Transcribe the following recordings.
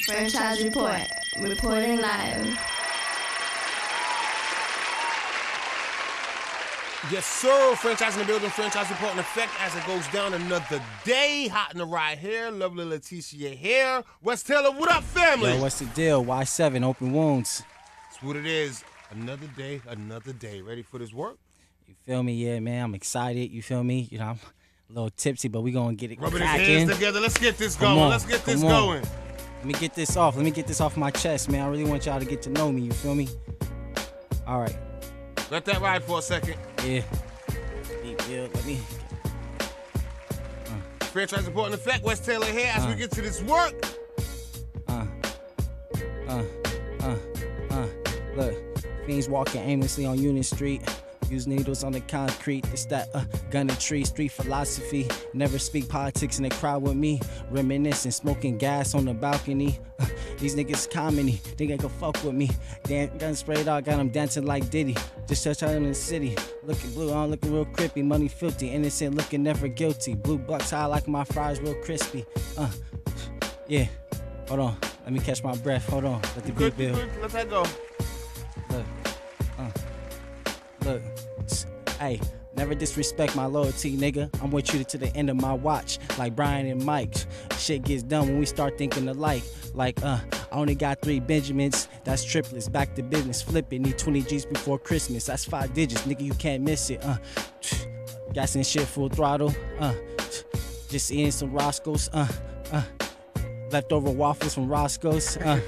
Franchise Report, reporting live. Yes, sir. Franchise in the building. Franchise report in effect as it goes down another day. Hot in the ride here. Lovely Leticia here. Wst.Taylor, what up, family? Yo, what's the deal? Y7, open wounds. That's what it is. Another day, another day. Ready for this work? You feel me? Yeah, man. I'm excited. You feel me? You know, I'm a little tipsy, but we gonna get it Rubbing cracking. his hands together. Let's get this going. Let's get this going. Let me get this off. Let me get this off my chest, man. I really want y'all to get to know me. You feel me? All right. Let that ride for a second. Yeah. Let me. Franchise report in effect. Wst.Taylor here as we get to this work. Look, fiends walking aimlessly on Union Street. Use needles on the concrete. It's that gun and tree, street philosophy. Never speak politics in the crowd with me. Reminiscing, smoking gas on the balcony. These niggas comedy, think they can fuck with me. Gun sprayed out, got them dancing like Diddy. Just touch out in the city. Looking blue on, looking real crippy. Money filthy, innocent, looking never guilty. Blue bucks high like my fries, real crispy. Yeah. Hold on, let me catch my breath. Hold on, let the beat build. Let that go. Look, hey, never disrespect my loyalty, nigga. I'm with you to the end of my watch, like Brian and Mike. Shit gets done when we start thinking alike. Like, I only got 3 Benjamins, that's triplets. Back to business, flip it. Need 20 G's before Christmas. That's 5 digits, nigga. You can't miss it. Gas and shit full throttle. Just eating some Roscoe's. Leftover waffles from Roscoe's. You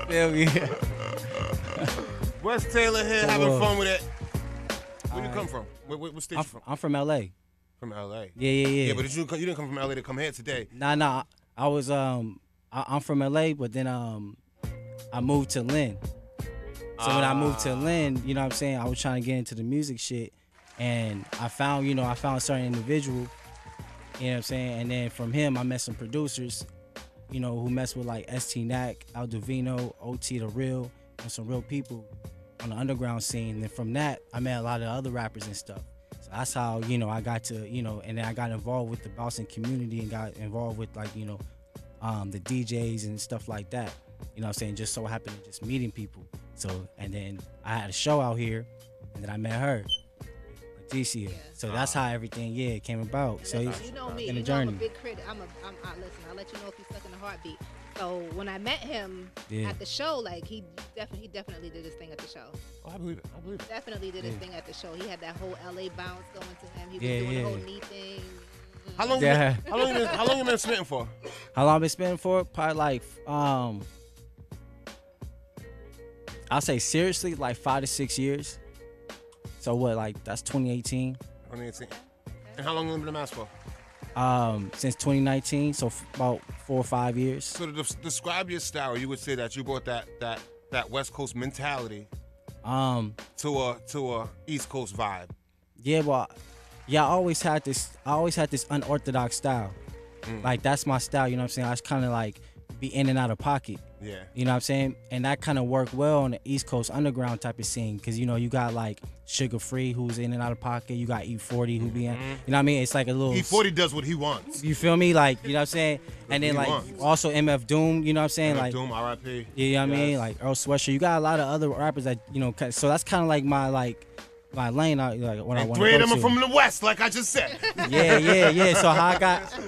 feel me? Wst.Taylor here, having fun with it. Where you come from? What state you from? I'm from L.A. From L.A. Yeah. Yeah, but you didn't come from L.A. to come here today. Nah. I was I'm from L.A., but then I moved to Lynn. So when I moved to Lynn, you know what I'm saying, I was trying to get into the music shit, and I found a certain individual, you know what I'm saying, and then from him I met some producers, you know, who mess with like St. Al Divino, OT The Real, and some real people on the underground scene. And from that, I met a lot of other rappers and stuff. So that's how, you know, I got to, you know, and then I got involved with the Boston community and got involved with, like, you know, the DJs and stuff like that. You know what I'm saying? Just so happened to just meeting people. So, and then I had a show out here, and then I met her, Leticia. Yeah. So that's how everything, came about. So you know me, in the you journey. know I'm a big critic. Listen, I'll let you know if he's stuck in the heartbeat. So when I met him at the show, like he definitely did his thing at the show. Oh, I believe it. Definitely did his thing at the show. He had that whole LA bounce going to him. He was doing the whole knee thing. How long you been spitting for? How long I been spitting for? Probably like I'll say seriously like 5 to 6 years. So what, like that's 2018. 2018. And how long you been in the mask for? Since 2019, so about 4 or 5 years. So to describe your style, you would say that you brought that West Coast mentality to a East Coast vibe. Yeah, well, I always had this unorthodox style. Like that's my style, you know what I'm saying? I was kind of like be in and out of pocket. Yeah. You know what I'm saying? And that kind of worked well on the East Coast underground type of scene, because, you know, you got like Sugar Free, who's in and out of pocket. You got E40, who be in. You know what I mean? It's like a little. E40 does what he wants. You feel me? Like, you know what I'm saying? And then like also MF Doom, you know what I'm saying? MF Doom, R.I.P. You know what I mean? Like Earl Sweatshirt. You got a lot of other rappers that, you know, so that's kind of like my lane, like what I want to go to. 3 of them are from the West, like I just said. Yeah. So how I got.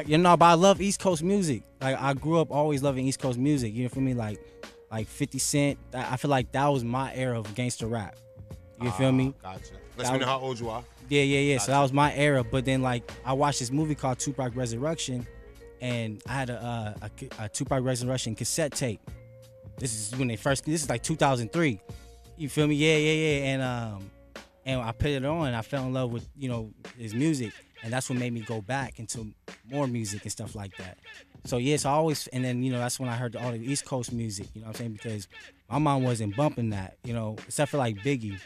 You know, but I love East Coast music. Like I grew up always loving East Coast music. You know, for me, like 50 Cent. I feel like that was my era of gangster rap. You feel me? Gotcha. Let me know how old you are. Yeah. Gotcha. So that was my era. But then like I watched this movie called Tupac Resurrection, and I had a Tupac Resurrection cassette tape. This is when this is like 2003. You feel me? Yeah. And I put it on and I fell in love with, you know, his music. And that's what made me go back into more music and stuff like that. So yes, I always, and then, you know, that's when I heard all the East Coast music, you know what I'm saying? Because my mom wasn't bumping that, you know, except for like Biggie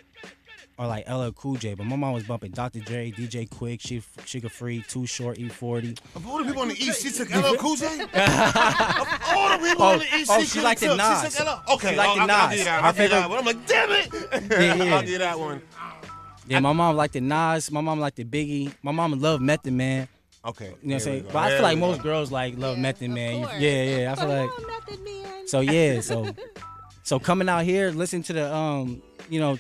or like LL Cool J. But my mom was bumping Dr. Dre, DJ Quick, Sugar Free, Too Short, E40. Of all the people on the East, she took LL Cool J? Of all the people on the East, she liked the Nas. She took LL? Okay, she liked the Nas. I'll give that one. I'm like, damn it. Yeah. I'll give that one. Yeah, my mom liked the Nas. My mom liked the Biggie. My mom loved Method Man. Okay. You know what I'm saying? go. But I There feel like we most go. girls like love Method Man. course. Yeah. I feel like. Method Man. So yeah, so coming out here, listening to the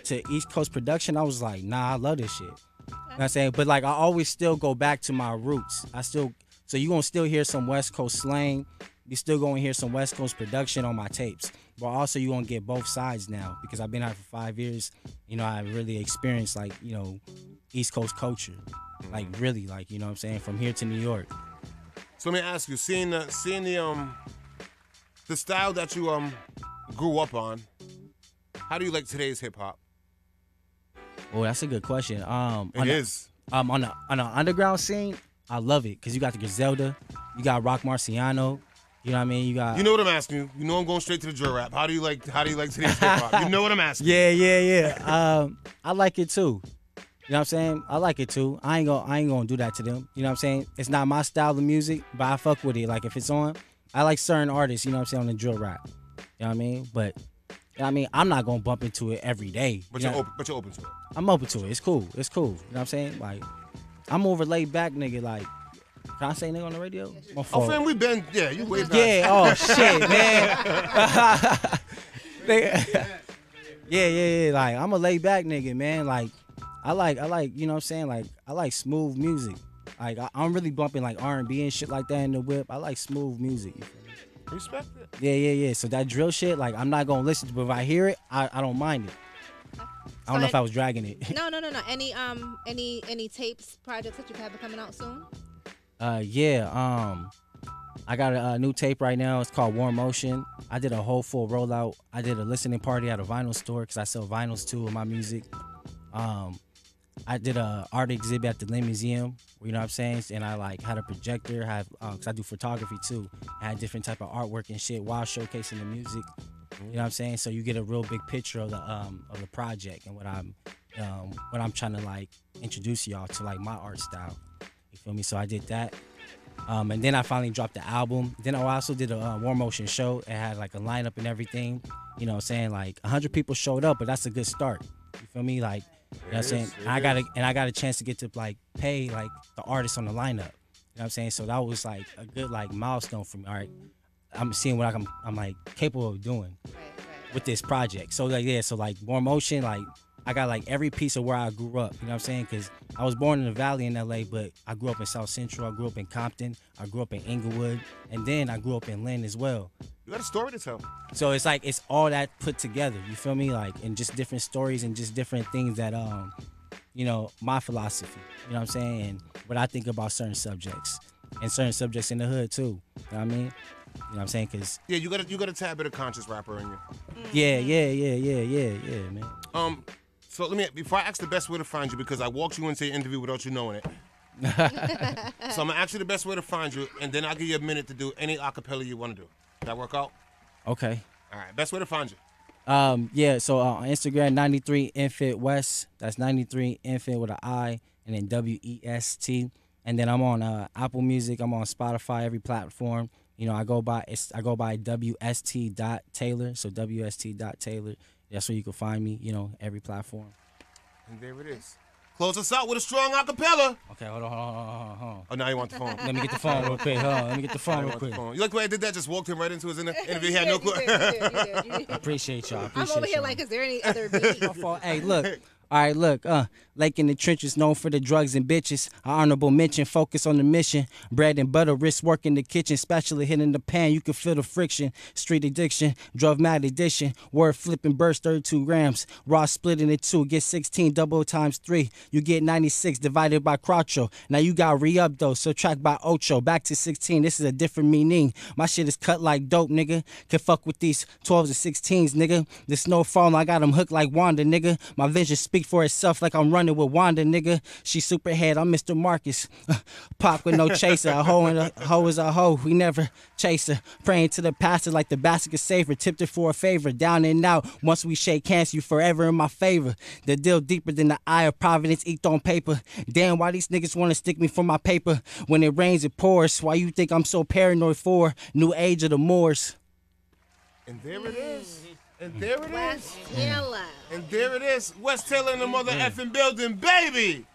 to East Coast production, I was like, nah, I love this shit. You know what I'm saying? But like I always still go back to my roots. So you're gonna still hear some West Coast slang. You still gonna hear some West Coast production on my tapes. But also you're gonna get both sides now because I've been out for 5 years. You know, I really experienced like, East Coast culture. Like really, like, you know what I'm saying, from here to New York. So let me ask you, seeing the style that you grew up on, how do you like today's hip hop? Oh, that's a good question. On the underground scene, I love it because you got the Griselda, you got Rock Marciano, you know what I mean? You know what I'm asking you. You know I'm going straight to the drill rap. How do you like today's hip hop? You know what I'm asking. Yeah. I like it too. You know what I'm saying? I like it too. I ain't gonna do that to them. You know what I'm saying? It's not my style of music, but I fuck with it. Like if it's on, I like certain artists, you know what I'm saying, on the drill rap. You know what I mean? But I'm not gonna bump into it every day. But you're open to it. I'm open to it. It's cool. You know what I'm saying? Like, I'm over laid back nigga. Like, can I say nigga on the radio? My fault. Oh, fam, we been, you way back. Yeah, oh shit, man. Yeah. Like, I'm a laid back nigga, man. Like, I like, you know what I'm saying? Like, I like smooth music. Like, I'm really bumping like R&B and shit like that in the whip. I like smooth music. You feel me? Respect it. Yeah. So that drill shit, like, I'm not gonna listen to it, but if I hear it, I don't mind it. I don't know if I was dragging it. No. Any tapes, projects that you have coming out soon? I got a new tape right now. It's called Warm Motion. I did a whole full rollout. I did a listening party at a vinyl store because I sell vinyls too with my music. I did a art exhibit at the Lynn Museum, you know what I'm saying? And I like had a projector, cause I do photography too. I had different type of artwork and shit while showcasing the music. You know what I'm saying? So you get a real big picture of the project and what I'm trying to like introduce y'all to like my art style. You feel me? So I did that. And then I finally dropped the album. Then I also did a Warm Motion show. It had like a lineup and everything. You know what I'm saying? Like 100 people showed up, but that's a good start. You feel me? Like, you know what I'm saying? I got a chance to get to like pay like the artists on the lineup. You know what I'm saying? So that was like a good like milestone for me. All right, I'm seeing what I'm like capable of doing with this project. So like so like Warm Motion, like I got like every piece of where I grew up. You know what I'm saying? Because I was born in the Valley in LA, but I grew up in South Central. I grew up in Compton. I grew up in Inglewood, and then I grew up in Lynn as well. You got a story to tell. So it's like it's all that put together. You feel me? Like, and just different stories and just different things that my philosophy. You know what I'm saying? And what I think about certain subjects and certain subjects in the hood too. You know what I mean? You know what I'm saying? Cause you got a tad bit of conscious rapper in you. Yeah, man. So before I ask the best way to find you, because I walked you into your interview without you knowing it. So I'm gonna ask you the best way to find you, and then I'll give you a minute to do any acapella you want to do. That work out? Okay. All right. Best way to find you. So on Instagram, 93 Infant West. That's 93 Infant with an I and then WEST. And then I'm on Apple Music. I'm on Spotify, every platform. You know, I go by Wst.Taylor. So Wst.Taylor. That's where you can find me. You know, every platform. And there it is. Close us out with a strong acapella. Okay, hold on. Oh, now you want the phone. Let me get the phone real quick. Hold on, let me get the phone real quick. You like the way I did that? Just walked him right into his interview. He had no clue. You did. I appreciate y'all. I'm over here like, is there any other beat? Hey, look. All right, look, Lake in the trenches, known for the drugs and bitches. An honorable mention, focus on the mission. Bread and butter, wrist work in the kitchen. Spatula hitting the pan, you can feel the friction. Street addiction, drug mad addiction. Word flipping burst, 32 grams. Raw split in two, get 16, double times 3. You get 96 divided by Croucho. Now you got re-up though, subtract by Ocho. Back to 16, this is a different meaning. My shit is cut like dope, nigga. Can fuck with these 12s and 16s, nigga. The snow falling, I got them hooked like Wanda, nigga. My vision speak for itself like I'm running with Wanda, nigga. She superhead, I'm Mr. Marcus. Pop with no chaser. A hoe is a hoe. We never chase her. Praying to the pastor like the basket saver. Tipped her for a favor. Down and out. Once we shake hands, you forever in my favor. The deal deeper than the eye of Providence inked on paper. Damn, why these niggas want to stick me for my paper? When it rains, it pours. Why you think I'm so paranoid for? New age of the Moors. And there it is. And there it is. Wst.Taylor. And there it is. Wst.Taylor in the mother effing building, baby.